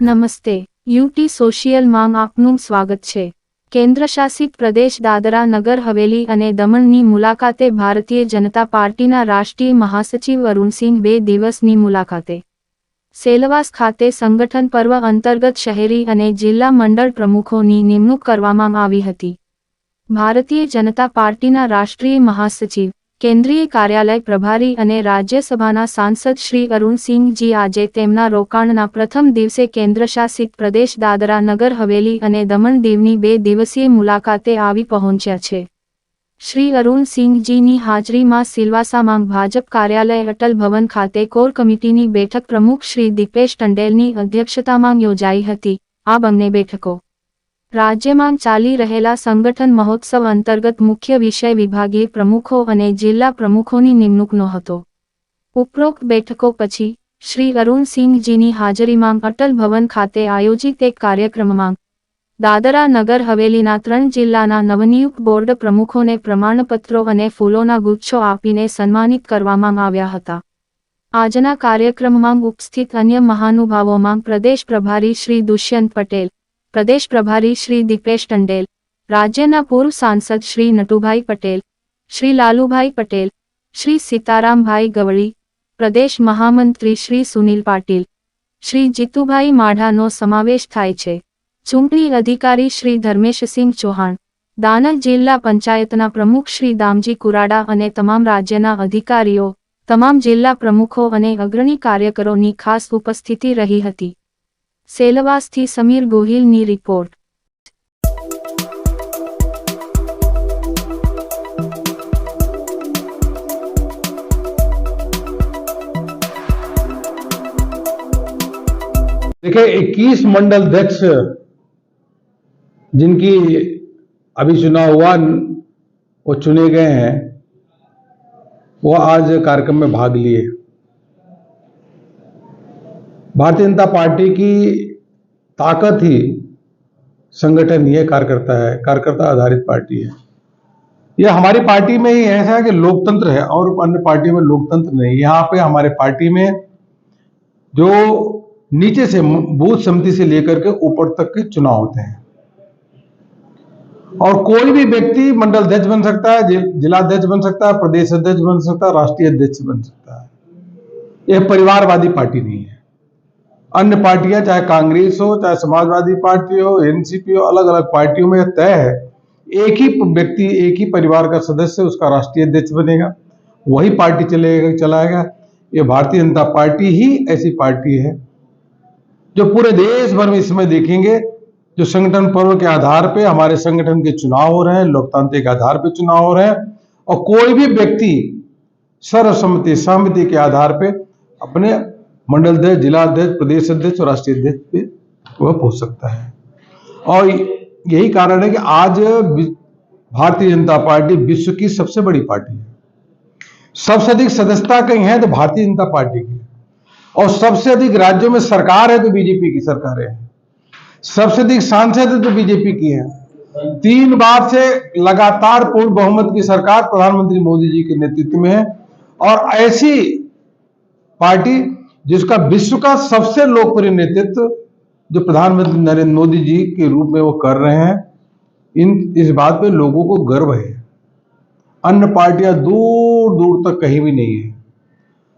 નમસ્તે, યુટી સોશિયલમાં આપનું સ્વાગત છે। કેન્દ્રશાસિત પ્રદેશ દાદરા નગર હવેલી અને દમણની મુલાકાતે ભારતીય જનતા પાર્ટીના રાષ્ટ્રીય મહાસચિવ અરુણસિંહ 2 દિવસની મુલાકાતે સેલવાસ ખાતે સંગઠન પર્વ અંતર્ગત શહેરી અને જિલ્લા મંડળ પ્રમુખોની નિમણૂક કરવામાં આવી હતી। ભારતીય જનતા પાર્ટીના રાષ્ટ્રીય મહાસચિવ, કેન્દ્રીય કાર્યાલય પ્રભારી અને રાજ્યસભાના સાંસદ શ્રી અરુણસિંહજી આજે તેમના રોકાણના પ્રથમ દિવસે કેન્દ્રશાસિત પ્રદેશ દાદરા નગર હવેલી અને દમણ દીવની 2 દિવસીય મુલાકાતે આવી પહોંચ્યા છે। શ્રી અરુણસિંહજીની હાજરીમાં સિલવાસામાં ભાજપ કાર્યાલય અટલ ભવન ખાતે કોર કમિટીની બેઠક પ્રમુખ શ્રી દીપેશ ટંડેલની અધ્યક્ષતામાં યોજાઈ હતી। આ બંને બેઠકો રાજ્યમાં ચાલી રહેલા સંગઠન મહોત્સવ અંતર્ગત મુખ્ય વિષય વિભાગીય પ્રમુખો અને જિલ્લા પ્રમુખોની નિમણૂકનો હતો। ઉપરોક્ત બેઠકો પછી શ્રી અરુણસિંહજીની હાજરીમાં અટલ ભવન ખાતે આયોજિત એક કાર્યક્રમમાં દાદરા નગર હવેલીના 3 જિલ્લાના નવનિયુક્ત બોર્ડ પ્રમુખોને પ્રમાણપત્રો અને ફૂલોના ગુચ્છો આપીને સન્માનિત કરવામાં આવ્યા હતા। આજના કાર્યક્રમમાં ઉપસ્થિત અન્ય મહાનુભાવોમાં પ્રદેશ પ્રભારી શ્રી દુષ્યંત પટેલ, પ્રદેશ પ્રભારી શ્રી દીપેશ ટંડેલ, રાજ્યના પૂર્વ સાંસદ શ્રી નટુભાઈ પટેલ, શ્રી લાલુભાઈ પટેલ, શ્રી સીતારામભાઈ ગવળી, પ્રદેશ મહામંત્રી શ્રી સુનિલ પાટીલ, શ્રી જીતુભાઈ માઢાનો સમાવેશ થાય છે। ચૂંટણી અધિકારી શ્રી ધર્મેશસિંહ ચૌહાણ, દાનજ જિલ્લા પંચાયતના પ્રમુખ શ્રી દામજી કુરાડા અને તમામ રાજ્યના અધિકારીઓ, તમામ જિલ્લા પ્રમુખો અને અગ્રણી કાર્યકરોની ખાસ ઉપસ્થિતિ રહી હતી। સેલવાસથી સમીર ગોહિલની રિપોર્ટ। देखिए 21 मंडल अध्यक्ष जिनकी अभी चुनाव हुआ वो चुने गए हैं, वो आज कार्यक्रम में भाग लिए। भारतीय जनता पार्टी की ताकत ही संगठन ही है, कार्यकर्ता है, कार्यकर्ता आधारित पार्टी है। यह हमारी पार्टी में ही ऐसा है कि लोकतंत्र है और अन्य पार्टी में लोकतंत्र नहीं। यहाँ पे हमारे पार्टी में जो नीचे से बूथ समिति से लेकर के ऊपर तक के चुनाव होते हैं और कोई भी व्यक्ति मंडल अध्यक्ष बन सकता है, जिला अध्यक्ष बन सकता है, प्रदेश अध्यक्ष बन सकता है, राष्ट्रीय अध्यक्ष बन सकता है। यह परिवारवादी पार्टी नहीं है। अन्य पार्टियां चाहे कांग्रेस हो, चाहे समाजवादी पार्टी हो, एनसीपी हो, अलग अलग पार्टियों में तय है एक ही व्यक्ति, एक ही परिवार का सदस्य उसका राष्ट्रीय अध्यक्ष बनेगा, वही पार्टी चलाएगा। ये भारतीय जनता पार्टी ही ऐसी पार्टी है जो पूरे देश भर में इसमें देखेंगे जो संगठन पर्व के आधार पे हमारे संगठन के चुनाव हो रहे हैं, लोकतांत्रिक आधार पे चुनाव हो रहे हैं और कोई भी व्यक्ति सर्वसम्मति सहमति के आधार पे अपने मंडल अध्यक्ष, जिला अध्यक्ष, प्रदेश अध्यक्ष और राष्ट्रीय अध्यक्ष पे वह पहुंच सकता है। और यही कारण है कि आज भारतीय जनता पार्टी विश्व की सबसे बड़ी पार्टी है। सबसे अधिक सदस्यता कहीं है तो भारतीय जनता पार्टी की, और सबसे अधिक राज्यों में सरकार है तो बीजेपी की सरकारें हैं, सबसे अधिक सांसद है तो बीजेपी की है। 3 बार से लगातार पूर्ण बहुमत की सरकार प्रधानमंत्री मोदी जी के नेतृत्व में है और ऐसी पार्टी जिसका विश्व का सबसे लोकप्रिय नेतृत्व जो प्रधानमंत्री नरेंद्र मोदी जी के रूप में वो कर रहे हैं, इस बात पे लोगों को गर्व है। अन्य पार्टियां दूर दूर तक कहीं भी नहीं है।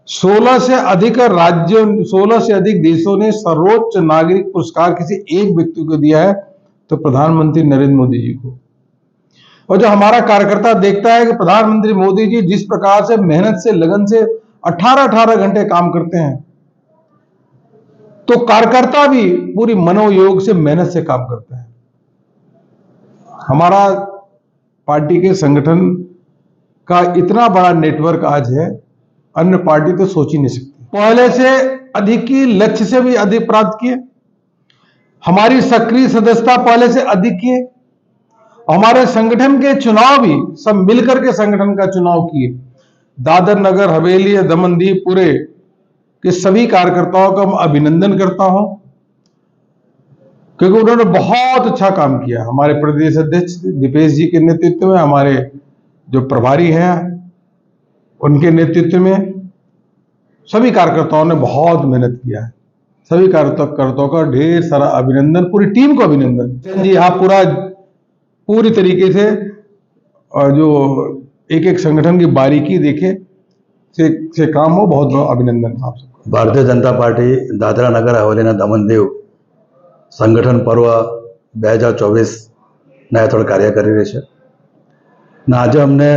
16 से अधिक राज्यों, 16 से अधिक देशों ने सर्वोच्च नागरिक पुरस्कार किसी एक व्यक्ति को दिया है तो प्रधानमंत्री नरेंद्र मोदी जी को। और जो हमारा कार्यकर्ता देखता है कि प्रधानमंत्री मोदी जी जिस प्रकार से मेहनत से, लगन से 18-18 घंटे काम करते हैं, तो कार्यकर्ता भी पूरी मनोयोग से, मेहनत से काम करता है। हमारा पार्टी के संगठन का इतना बड़ा नेटवर्क आज है, अन्य पार्टी तो सोच ही नहीं सकती। पहले से अधिक की, लक्ष्य से भी अधिक प्राप्त किए। हमारी सक्रिय सदस्यता पहले से अधिक किए। हमारे संगठन के चुनाव भी सब मिलकर के संगठन का चुनाव किए। दादर नगर हवेली, दमन दीव पूरे के सभी कार्यकर्ताओं का मैं अभिनंदन करता हूं क्योंकि उन्होंने बहुत अच्छा काम किया। हमारे प्रदेश अध्यक्ष दीपेश जी के नेतृत्व में, हमारे जो प्रभारी हैं उनके नेतृत्व में सभी कार्यकर्ताओं ने बहुत मेहनत किया है। सभी कार्यकर्ताओं का ढेर सारा अभिनंदन, पूरी टीम को अभिनंदन जी। आप पूरी तरीके से जो एक एक संगठन की बारीकी देखे से काम हो, बहुत बहुत अभिनंदन आप सबको। भारतीय जनता पार्टी दादरा नगर हवेलीના દમણ દીવ સંગઠન પર્વ 2024 હેઠળ કાર્ય કરી રહી છે ને આજે અમને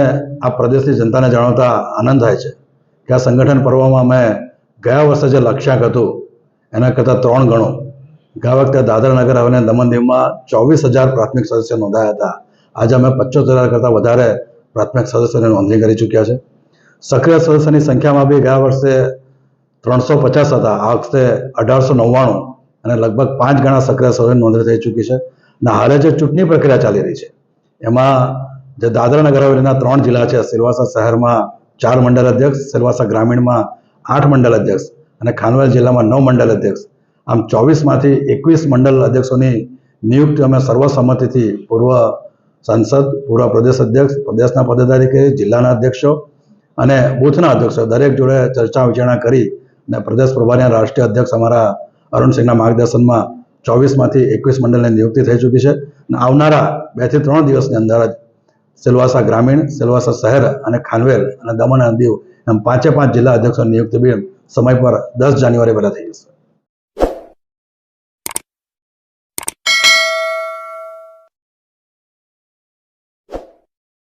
આ પ્રદેશની જનતાને જણાવતા આનંદ થાય છે કે આ સંગઠન પર્વમાં અમે ગયા વર્ષે જે લક્ષ્યાંક હતું એના કરતાં 3 ગણો ગયા વખતે દાદરા નગર હવેલી અને દમણ દીવમાં 24,000 પ્રાથમિક સદસ્ય નોંધાયા હતા। આજે અમે 75,000 કરતાં વધારે પ્રાથમિક સદસ્યોની નોંધણી કરી ચૂક્યા છે। સક્રિય સદસ્યની સંખ્યામાં બી ગયા વર્ષે 350 હતા, આ વખતે 1899 અને લગભગ 5 ગણા સક્રિય સદસ્યોની નોંધણી થઈ ચૂકી છે અને હાલે જે ચૂંટણી પ્રક્રિયા ચાલી રહી છે એમાં જે દાદરા નગર હવેલીના 3 જિલ્લા છે, સિલવાસા શહેરમાં 4 મંડળ અધ્યક્ષ, સિલવાસા ગ્રામીણમાં 8 મંડળ અધ્યક્ષ અને ખાનવેલ જિલ્લામાં 9 મંડળ અધ્યક્ષ, આમ 24માંથી 21 મંડળ અધ્યક્ષોની નિયુક્તિ અમે સર્વસંમતિથી પૂર્વ સાંસદ, પૂર્વ પ્રદેશ અધ્યક્ષ, પ્રદેશના પદાધિકારી, જિલ્લાના અધ્યક્ષો અને બૂથના અધ્યક્ષો દરેક જોડે ચર્ચા વિચારણા કરી અને પ્રદેશ પ્રભારીના રાષ્ટ્રીય અધ્યક્ષ અમારા અરુણસિંહના માર્ગદર્શનમાં 24માંથી 21 મંડળની નિયુક્તિ થઈ ચૂકી છે અને આવનારા 2 થી 3 દિવસની અંદર જ સિલવાસા ગ્રામીણ, સિલવાસા શહેર અને ખાનવેલ અને દમણ અને દીવ એમ 5 જિલ્લા અધ્યક્ષોની નિયુક્તિ બી સમય પર 10 જાન્યુઆરી પહેલા થઈ જશે।